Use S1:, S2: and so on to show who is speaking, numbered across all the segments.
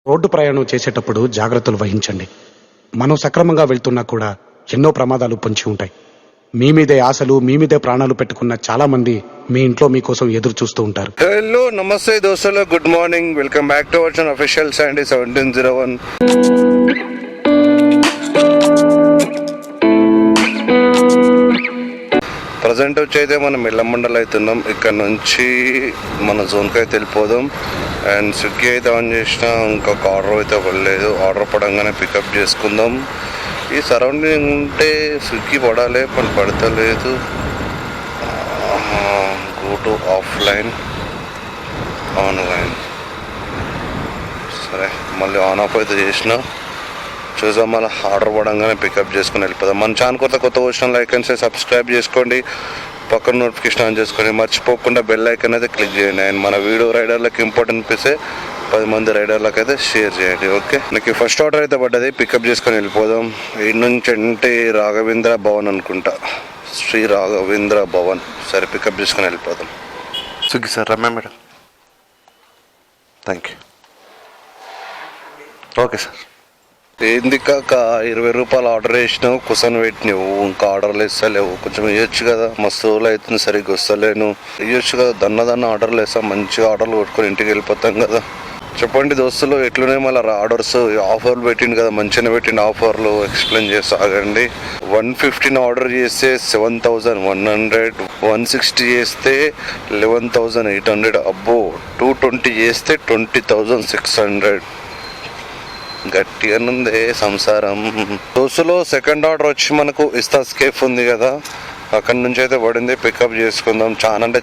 S1: Road ప్రయాణం చేసేటప్పుడు జాగ్రత్తలు వహించండి. మనం సక్రమంగా వెళ్తున్నా కూడా ఎన్నో ప్రమాదాలు పొంచి ఉంటాయి. మీ మీదే ఆశలు, మీ మీదే ప్రాణాలు పెట్టుకున్న చాలా మంది మీ ఇంట్లో మీకోసం ఎదురు చూస్తూ ఉంటారు.
S2: హలో, నమస్తే దోస్తులు, good morning. Welcome back to our channel official Sandy 1701. Present వచ్చి అయితే మనం మెల్లమండలు అవుతున్నాం. ఇక్కడ నుంచి మన జోన్కి అయితే వెళ్ళిపోదాం. అండ్ స్విగ్గీ అయితే ఆన్ చేసిన, ఇంకొక ఆర్డర్ అయితే పడలేదు. ఆర్డర్ పడంగానే పికప్ చేసుకుందాం. ఈ సరౌండింగ్ ఉంటే స్విగ్గీ పడాలి, పని పడతలేదు. Go to offline, online. సరే, మళ్ళీ ఆన్ ఆఫ్ అయితే చేసిన. చూసాం, మళ్ళీ ఆర్డర్ పడంగానే పికప్ చేసుకుని వెళ్ళిపోదాం. మన ఛానల్ కొత్త వచ్చిన లైక్ అండ్ సబ్స్క్రైబ్ చేసుకోండి, పక్కన నోటిఫికేషన్ ఆన్ చేసుకోండి, మర్చిపోకుండా బెల్ ఐకాన్ అయితే క్లిక్ చేయండి. అండ్ మన వీడియో రైడర్లకు ఇంపార్టెంట్ అనిపిస్తే 10 మంది రైడర్లకు అయితే షేర్ చేయండి. ఓకే, నాకు ఫస్ట్ ఆర్డర్ అయితే పడ్డది, పికప్ చేసుకొని వెళ్ళిపోదాం. ఈ నుంచి అంటే రాఘవేంద్ర భవన్ అనుకుంటా, శ్రీ రాఘవేంద్ర భవన్. సరే, పికప్ చేసుకొని వెళ్ళిపోదాం. Swiggy sir, Ramya madam, thank you. Okay sir. ఏంది కాక 20 రూపాయలు ఆర్డర్ చేసినావు, కుసన్ పెట్టినావు, ఇంకా ఆర్డర్లు ఇస్తలేవు. కొంచెం ఇవ్వచ్చు కదా, మస్తు రోజులు అవుతుంది, సరిగ్గా వస్తలేను. ఇవ్వచ్చు కదా, దన్న ఆర్డర్లు వేస్తాం, మంచిగా ఆర్డర్లు కొట్టుకొని ఇంటికి వెళ్ళిపోతాం కదా. చెప్పండి దోస్తులు, ఎట్లునే మళ్ళీ ఆర్డర్స్. ఆఫర్లు పెట్టిండు కదా, మంచిగా పెట్టిండు ఆఫర్లు. ఎక్స్ప్లెయిన్ చేస్తాగండి. 115 ఆర్డర్ చేస్తే 7,100, 160 చేస్తే 11,800, అబ్బో 220 చేస్తే 20,600. గట్టిగానుందే సంసారం. దోస్తులో సెకండ్ ఆర్డర్ వచ్చి మనకు ఇస్తాస్ కేఫ్ ఉంది కదా, అక్కడి నుంచి అయితే పడింది. పికప్ చేసుకుందాం.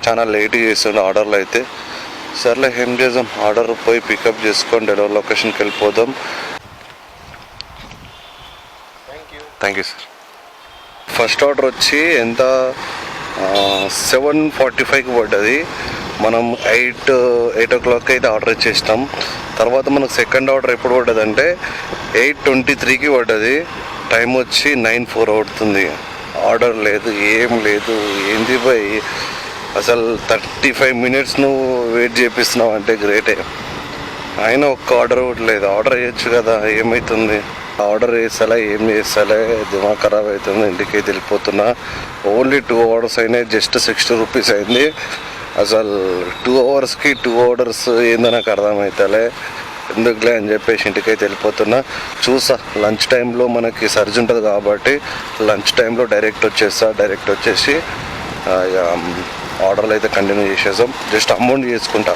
S2: చాలా లేట్ చేస్తుండే ఆర్డర్లు అయితే. సర్లే, ఏం చేద్దాం, ఆర్డర్ పోయి పికప్ చేసుకొని డెలివరీ లొకేషన్కి వెళ్ళిపోదాం. Thank you sir. First order వచ్చి ఎంత, 7:45కి పడ్డది. మనం 8 o'clock అయితే ఆర్డర్ ఇచ్చేసినాం. తర్వాత మనకు సెకండ్ ఆర్డర్ ఎప్పుడు పడ్డది అంటే 8:23కి పడ్డది. టైం వచ్చి 9:04 అవుతుంది. ఆర్డర్ లేదు, ఏం లేదు. ఏంది పోయి అసలు 35 minutes నువ్వు వెయిట్ చేపిస్తున్నావు అంటే గ్రేటే. అయినా ఒక్క ఆర్డర్ కూడా లేదు. ఆర్డర్ చేయొచ్చు కదా, ఏమవుతుంది. ఆర్డర్ చేస్తాలే, ఏం చేస్తాలే, దిమాగ్ ఖరాబ్ అవుతుంది. ఇంటికి వెళ్ళిపోతున్నా. ఓన్లీ 2 hours అయినాయి, జస్ట్ 60 rupees అయింది. అసలు 2 hours-కి 2 orders ఏందో నాకు అర్థమవుతలే. ఎందుకులే అని చెప్పేసి ఇంటికైతే వెళ్ళిపోతున్నా. చూసా, లంచ్ టైంలో మనకి సర్జ్ ఉంటుంది కాబట్టి లంచ్ టైంలో డైరెక్ట్ వచ్చేసి ఆర్డర్లు అయితే కంటిన్యూ చేసేసాం. జస్ట్ అమౌంట్ చేసుకుంటా.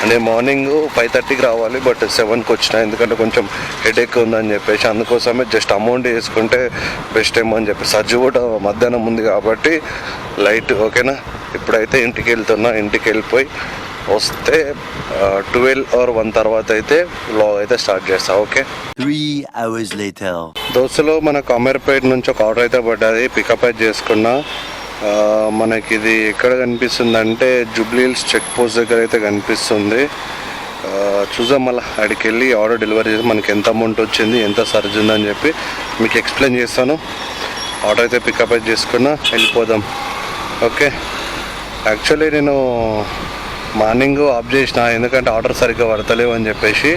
S2: అంటే మార్నింగ్ 5:30కి రావాలి, బట్ 7కి వచ్చిన, ఎందుకంటే కొంచెం హెడేక్ ఉందని చెప్పేసి. అందుకోసమే జస్ట్ అమౌంట్ చేసుకుంటే బెస్ట్ ఏమో అని చెప్పి. సర్జ్ కూడా మధ్యాహ్నం ఉంది కాబట్టి లైట్. ఓకేనా, ఇప్పుడైతే ఇంటికి వెళ్తున్నా. ఇంటికి వెళ్ళిపోయి వస్తే 12 or 1 తర్వాత అయితే వ్లాగ్ అయితే స్టార్ట్ చేస్తా. ఓకే.
S3: 3 hours later.
S2: దోస్తులు, మనకు అమీర్పేట నుంచి ఒక ఆర్డర్ అయితే పడ్డది, పికప్ అయితే చేసుకున్నా. మనకి ఇది ఎక్కడ కనిపిస్తుంది అంటే జూబ్లీ హిల్స్ చెక్ పోస్ట్ దగ్గర అయితే కనిపిస్తుంది. చూద్దాం, మళ్ళీ అక్కడికి వెళ్ళి ఆర్డర్ డెలివరీ చేసి మనకి ఎంత అమౌంట్ వచ్చింది, ఎంత సర్జ్ ఉందని చెప్పి మీకు ఎక్స్ప్లెయిన్ చేస్తాను. ఆర్డర్ అయితే పికప్ అయితే చేసుకున్నా, వెళ్ళిపోదాం. ఓకే. యాక్చువల్లీ నేను మార్నింగ్ ఆఫ్ చేసిన, ఎందుకంటే ఆర్డర్ సరిగ్గా పడతలేవు అని చెప్పేసి.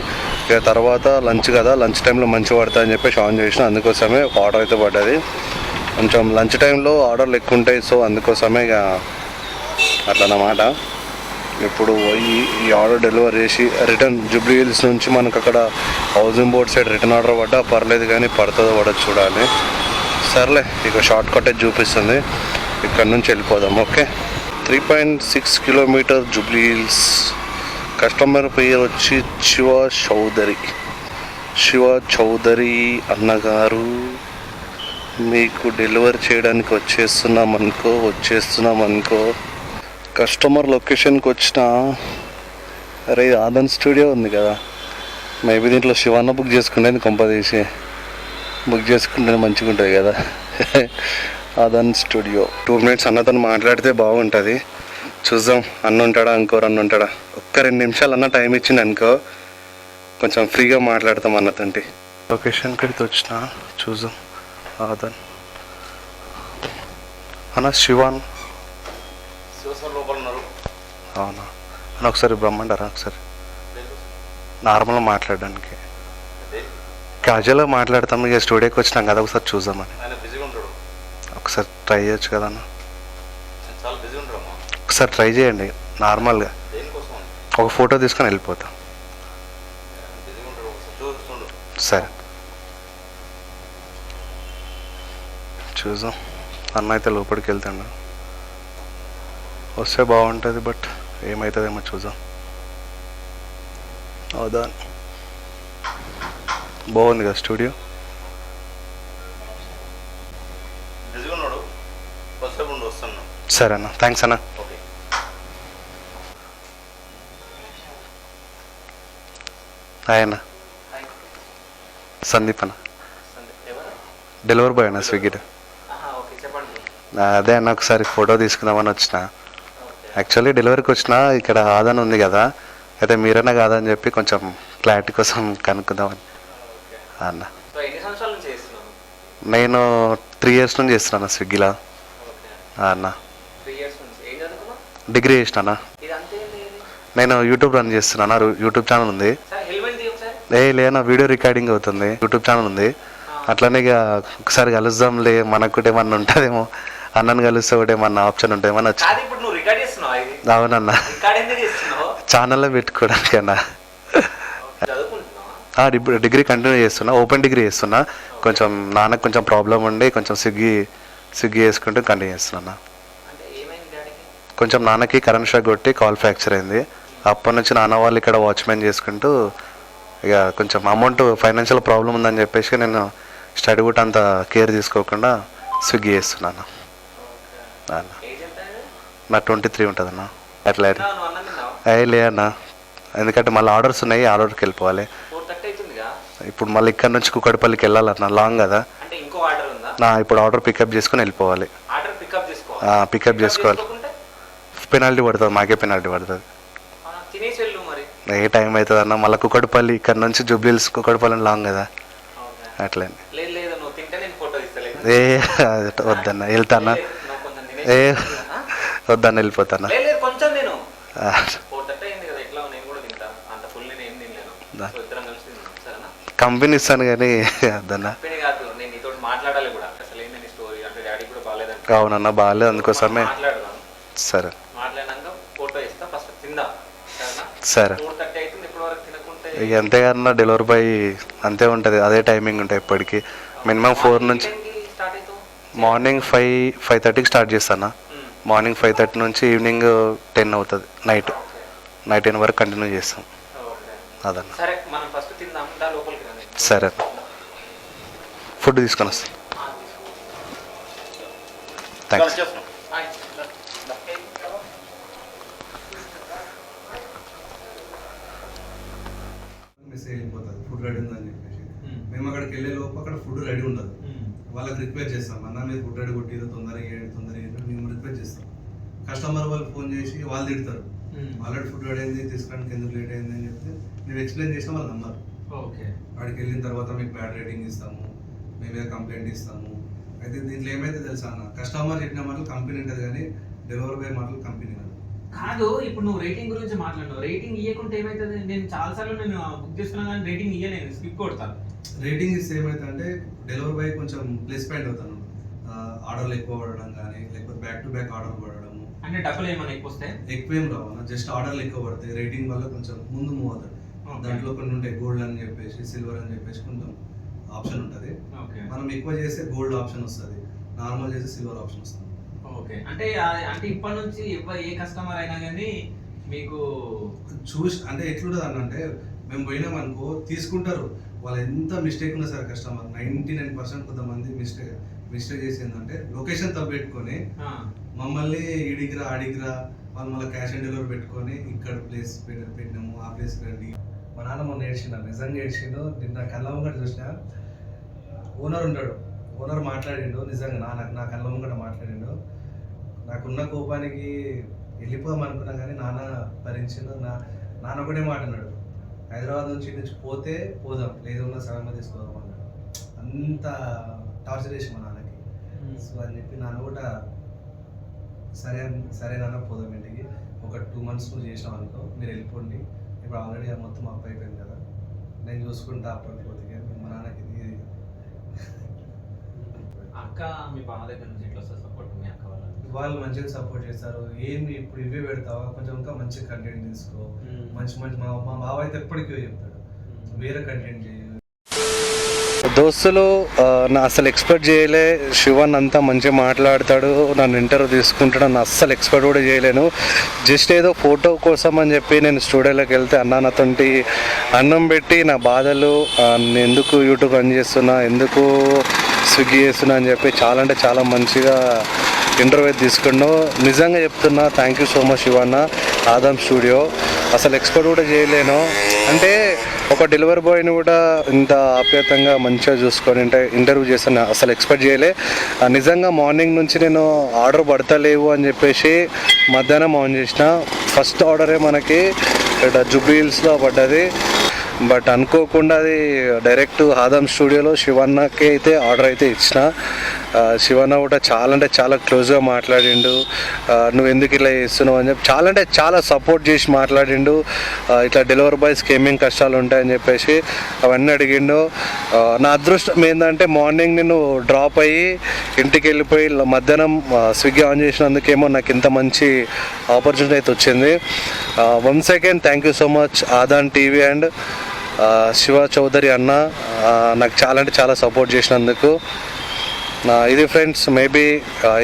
S2: ఇక తర్వాత లంచ్ కదా, లంచ్ టైంలో మంచిగా పడతా అని చెప్పేసి ఆన్ చేసిన. అందుకోసమే ఒక ఆర్డర్ అయితే పడ్డది. కొంచెం లంచ్ టైంలో ఆర్డర్లు ఎక్కువ ఉంటాయి, సో అందుకోసమే ఇక అట్లన్నమాట. ఇప్పుడు ఈ ఆర్డర్ డెలివరీ చేసి రిటర్న్ జూబ్లీ హిల్స్ నుంచి మనకు అక్కడ housing board side return order పడ్డా పర్లేదు, కానీ పడుతుందో పడదు చూడాలి. సర్లే, ఇక షార్ట్ కట్ అయితే చూపిస్తుంది. ఇక్కడ నుంచి వెళ్ళిపోదాం. Okay. 3.6 kilometers Jubilee hills. Customer పేరు వచ్చి శివ చౌదరి అన్నగారు. మీకు డెలివరీ చేయడానికి వచ్చేస్తున్నాం అనుకో. కస్టమర్ లొకేషన్కి వచ్చిన. అరే, ఆదన్ స్టూడియో ఉంది కదా, మేబీ దీంట్లో శివన్న బుక్ చేసుకుంటే కొంపదీసి బుక్ చేసుకుంటే మంచిగా ఉంటుంది కదా. ఆదన్ స్టూడియో. 2 minutes అన్నతో మాట్లాడితే బాగుంటుంది. చూద్దాం, అన్న ఉంటాడా, ఇంకోరు అన్న ఉంటాడా. ఒక్క 2 నిమిషాలు అన్న టైం ఇచ్చింది అనుకో, కొంచెం ఫ్రీగా మాట్లాడతాం అన్నతంటి. లొకేషన్కి అయితే వచ్చిన, చూద్దాం. ఆదన్ అన్న, శివాన్ లోపల ఉన్నారు. అవునా అన్న, ఒకసారి బ్రహ్మండారా ఒకసారి. నార్మల్గా మాట్లాడడానికి క్యాజువల్గా మాట్లాడతాం. ఇక స్టూడియోకి వచ్చినాం కదా, ఒకసారి చూద్దామని. ఒకసారి ట్రై చేయొచ్చు కదా అన్న, ఒకసారి ట్రై చేయండి నార్మల్గా. ఒక ఫోటో తీసుకొని వెళ్ళిపోతాం. సరే చూద్దాం. అన్న అయితే లోపలికి వెళ్తాడు, వస్తే బాగుంటుంది. బట్ ఏమవుతుందేమో చూద్దాం. అవుదా, బాగుంది కదా స్టూడియో. సరే అన్న, థ్యాంక్స్ అన్న. హాయ్ అన్న, సందీప్ అన్న, డెలివరీ బాయ్ అన్న స్విగ్గీలో. అదే అన్న, ఒకసారి ఫోటో తీసుకుందామని వచ్చిన. యాక్చువల్లీ డెలివరీకి వచ్చిన, ఇక్కడ ఆదాన్ ఉంది కదా, అయితే మీరన్నా కాదని చెప్పి కొంచెం క్లారిటీ కోసం కనుక్కుందామని అన్న. నేను 3 years నుంచి చేస్తున్నాను స్విగ్గీలో అన్న. డిగ్రీ చేసిన. నేను యూట్యూబ్ రన్ చేస్తున్నాను, యూట్యూబ్ ఛానల్ ఉంది. లేనా, వీడియో రికార్డింగ్ అవుతుంది, యూట్యూబ్ ఛానల్ ఉంది. అట్లనే ఇక ఒకసారి కలుద్దాంలే, మనకు కూడా ఏమన్నా ఉంటుందేమో, అన్నను కలిస్తే ఒకటి ఏమన్నా ఆప్షన్ ఉంటుందేమో వచ్చి. అవునన్నా, ఛానల్లో పెట్టుకోవడానికి అన్న. ఇప్పుడు డిగ్రీ కంటిన్యూ చేస్తున్నా, ఓపెన్ డిగ్రీ చేస్తున్నా. కొంచెం నాన్నకు కొంచెం ప్రాబ్లం ఉండి కొంచెం స్విగ్గీ చేసుకుంటూ కంటిన్యూ చేస్తున్నా. కొంచెం నాన్నకి కరెంట్ షాక్ కొట్టి కాల్ ఫ్రాక్చర్ అయింది. అప్పటి నుంచి నాన్న వాళ్ళు ఇక్కడ వాచ్మెన్ చేసుకుంటూ ఇక కొంచెం అమౌంట్ ఫైనాన్షియల్ ప్రాబ్లం ఉందని చెప్పేసి నేను స్టడీ కూడా అంత కేర్ తీసుకోకుండా స్విగ్గీ చేస్తున్నాను అన్న. నా 23 ఉంటుంది అన్న. అట్లా లేదన్నా, ఎందుకంటే మళ్ళీ ఆర్డర్స్ ఉన్నాయి, ఆర్డర్కి వెళ్ళిపోవాలి. ఇప్పుడు మళ్ళీ ఇక్కడ నుంచి కుక్కడపల్లికి వెళ్ళాలన్న, లాంగ్ కదా. ఇప్పుడు ఆర్డర్ పికప్ చేసుకుని వెళ్ళిపోవాలి. పికప్ చేసుకోవాలి, పెనాల్టీ పడుతుంది, మాకే పెనాల్టీ పడుతుంది. ఏ టైం అవుతుంది అన్న, మళ్ళీ కుక్కడపల్లి ఇక్కడ నుంచి జూబ్లీహిల్స్ కుక్కడపల్లి లాంగ్ కదా, అట్లే. ఏ వద్దన్న, వెళ్తానా? ఏ వద్దన్న, వెళ్ళిపోతానా? కంపెనీ ఇస్తాను కానీ వద్దన్న. అవునన్నా, బాగాలేదు, అందుకోసమే. సరే సరే, ఇక అంతే కదన్నా, డెలివరీ బాయ్ అంతే ఉంటుంది, అదే టైమింగ్ ఉంటాయి ఎప్పటికీ. మినిమం 4 నుంచి మార్నింగ్ 5:30కి స్టార్ట్ చేస్తాను. మార్నింగ్ 5:30 నుంచి ఈవినింగ్ 10 అవుతుంది, నైట్ 10 వరకు కంటిన్యూ చేస్తాం అదన్న. సరే, ఫుడ్ తీసుకొని వస్తాను. థ్యాంక్స్.
S4: మెసేజ్ వెళ్ళిపోతుంది ఫుడ్ రెడీ ఉందని చెప్పేసి. మేము అక్కడికి వెళ్ళే లోపు అక్కడ ఫుడ్ రెడీ ఉండదు. వాళ్ళకి రిక్వెస్ట్ చేస్తాం, అన్న మీరు ఫుడ్ రెడీ కొట్టిరు, తొందరగా మేము రిక్వెస్ట్ చేస్తాం. కస్టమర్ వాళ్ళు ఫోన్ చేసి వాళ్ళు తిడతారు, ఆల్రెడీ ఫుడ్ రెడీ అయింది, తీసుకోవడానికి ఎందుకు లేట్ అయింది అని చెప్తే మేము ఎక్స్ప్లెయిన్ చేసినా వాళ్ళు నమ్మరు. అక్కడికి వెళ్ళిన తర్వాత మీకు బ్యాడ్ రేటింగ్ ఇస్తాము, మీ మీద కంప్లైంట్ ఇస్తాము. అయితే దీంట్లో ఏమైతే తెలుసా అన్న, కస్టమర్ చెప్పిన మాటలు కంపెనీ ఉంటుంది కానీ డెలివరీ బాయ్ మాటలు కంపెనీ
S5: కాదు. ఇప్పుడు నువ్వు రేటింగ్ గురించి మాట్లాడినావు, రేటింగ్ ఇవ్వకుంటే ఏమవుతుంది? నేను చాలాసార్లు నేను బుక్ చేస్తున్నా కానీ రేటింగ్ ఇవ్వలేను, స్కిప్ కొడతాను.
S4: రేటింగ్ ఇస్తే ఏమైతే అంటే డెలివరీ బాయ్ కొంచెం ప్లస్ పాయింట్ అవుతాను, ఆర్డర్లు ఎక్కువ పడడం కానీ, లేకపోతే బ్యాక్ టు బ్యాక్ ఆర్డర్ పడడము.
S5: అంటే డబ్బులు ఏమైనా ఎక్కువ వస్తాయి?
S4: ఎక్కువ ఏం రావు, జస్ట్ ఆర్డర్లు ఎక్కువ పడతాయి. రేటింగ్ వల్ల కొంచెం ముందు మూవ్ అవుతాడు. దాంట్లో కొన్ని ఉంటాయి, గోల్డ్ అని చెప్పేసి, సిల్వర్ అని చెప్పేసి కొంచెం ఆప్షన్ ఉంటుంది. మనం ఎక్కువ చేస్తే గోల్డ్ ఆప్షన్ వస్తుంది, నార్మల్ చేస్తే సిల్వర్ ఆప్షన్ వస్తుంది.
S5: ఓకే, అంటే ఇప్పటి నుంచి ఏ కస్టమర్ అయినా కానీ మీకు
S4: చూసి అంటే ఎట్లుంటుంది అన్న అంటే, మేము పోయినాం అనుకో తీసుకుంటారు. వాళ్ళు ఎంత మిస్టేక్ ఉన్నా సరే కస్టమర్ 99% కొంతమంది మిస్టేక్ చేసిందంటే లొకేషన్ తప్పు పెట్టుకొని మమ్మల్ని ఈడిగిరా ఆడిగిరా, వాళ్ళు మళ్ళీ క్యాష్ ఆన్ డెలివరీ పెట్టుకొని ఇక్కడ ప్లేస్ పెట్టినాము, ఆ ప్లేస్ రండి. మా నాన్న మొన్న ఏడ్చిండు, నిజంగా ఏడ్చిండు. నిన్న కళ్ళ ముంగట చూసిన ఓనర్ ఉంటాడు, ఓనర్ మాట్లాడిండు, నిజంగా నా కళ్ళ ముంగట మాట్లాడిండు. నాకున్న కోపానికి వెళ్ళిపోదాం అనుకున్నా కానీ నాన్న భరించిండు. నాన్న ఒకటే మాట అన్నాడు, హైదరాబాద్ నుంచి పోతే పోదాం, లేదన్నా సగంగా తీసుకోదాం అన్నాడు. అంత టార్చర్ చేసి మా నాన్నకి. సో అని చెప్పి నాన్న కూడా సరే నాన్న పోదాం ఇంటికి, ఒక 2 months నువ్వు చేసినావు అనుకో, మీరు వెళ్ళిపోండి, ఇప్పుడు ఆల్రెడీ మొత్తం అప్ అయిపోయింది కదా, నేను చూసుకుంటా అప్పటికి మా నాన్నకి ఇది
S5: అక్క మీ బావ దగ్గర నుంచి ఎట్లా వస్తుంది సపోర్ట్ మీ అక్క వాళ్ళ
S4: వాళ్ళు మంచిగా సపోర్ట్ చేస్తారు. ఏంది ఇప్పుడు ఇవే పెడతావా, కొంచెం ఇంకా మంచి కంటెంట్ తీసుకో, మంచి మంచి మా బావ అయితే ఎప్పటికీ చెప్తాడు వేరే కంటెంట్ చేయి.
S2: దోస్తులు నా అసలు ఎక్స్పెక్ట్ చేయలే శివన్ అంతా మంచిగా మాట్లాడతాడు, నన్ను ఇంటర్వ్యూ తీసుకుంటాడు, నన్ను అస్సలు ఎక్స్పెక్ట్ కూడా చేయలేను. జస్ట్ ఏదో ఫోటో కోసం అని చెప్పి నేను స్టూడియోలోకి వెళ్తే నాతోటి అన్నం పెట్టి నా బాధలు నేను ఎందుకు యూట్యూబ్ రన్ చేస్తున్నా, ఎందుకు స్విగ్గీ చేస్తున్నా అని చెప్పి చాలా అంటే చాలా మంచిగా ఇంటర్వ్యూ తీసుకున్నావు. నిజంగా చెప్తున్నా, thank you so much Shivanna. ఆదాం స్టూడియో అసలు ఎక్స్పెక్ట్ కూడా చేయలేను. అంటే ఒక డెలివరీ బాయ్ని కూడా ఇంత ఆప్యాయతంగా మంచిగా చూసుకొని ఇంటర్వ్యూ చేస్తాను అసలు ఎక్స్పెక్ట్ చేయలే. నిజంగా మార్నింగ్ నుంచి నేను ఆర్డర్ పడతలేవు అని చెప్పేసి మధ్యాహ్నం ఆన్ చేసిన. ఫస్ట్ ఆర్డరే మనకి ఇక్కడ జూబ్లీ హిల్స్లో పడ్డది. బట్ అనుకోకుండా అది డైరెక్ట్ ఆదాం స్టూడియోలో శివన్నకి అయితే ఆర్డర్ అయితే ఇచ్చిన. శివన్న కూడా చాలా అంటే చాలా క్లోజ్గా మాట్లాడిండు. నువ్వు ఎందుకు ఇట్లా చేస్తున్నావు అని చెప్పి చాలా అంటే చాలా సపోర్ట్ చేసి మాట్లాడిండు. ఇట్లా డెలివరీ బాయ్స్కి ఏమేమి కష్టాలు ఉంటాయని చెప్పేసి అవన్నీ అడిగిండు. నా అదృష్టం ఏంటంటే మార్నింగ్ నేను డ్రాప్ అయ్యి ఇంటికి వెళ్ళిపోయి మధ్యాహ్నం స్విగ్గీ ఆన్ చేసినందుకేమో నాకు ఇంత మంచి ఆపర్చునిటీ అయితే వచ్చింది. Once again thank you so much Aadhan TV and Shiva Chowdary అన్న, నాకు చాలా అంటే చాలా సపోర్ట్ చేసినందుకు. ఇది ఫ్రెండ్స్, మేబీ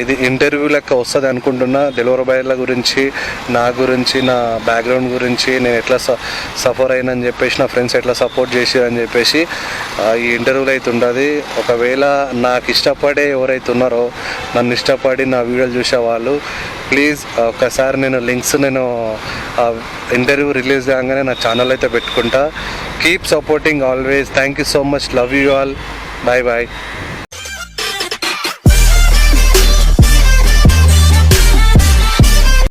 S2: ఇది ఇంటర్వ్యూ లెక్క వస్తుంది అనుకుంటున్నా. డెలివరీ బాయ్ల గురించి, నా గురించి, నా బ్యాక్గ్రౌండ్ గురించి, నేను ఎట్లా సఫర్ అయినని చెప్పేసి, నా ఫ్రెండ్స్ ఎట్లా సపోర్ట్ చేసారని చెప్పేసి ఈ ఇంటర్వ్యూలో అయితే ఉంటుంది. ఒకవేళ నాకు ఇష్టపడే ఎవరైతే ఉన్నారో, నన్ను ఇష్టపడి నా వీడియోలు చూసేవాళ్ళు, ప్లీజ్ ఒకసారి నేను లింక్స్ నేను ఇంటర్వ్యూ రిలీజ్ కాగానే నా ఛానల్ అయితే పెట్టుకుంటా. Keep supporting always. Thank you so much. Love you all. Bye bye.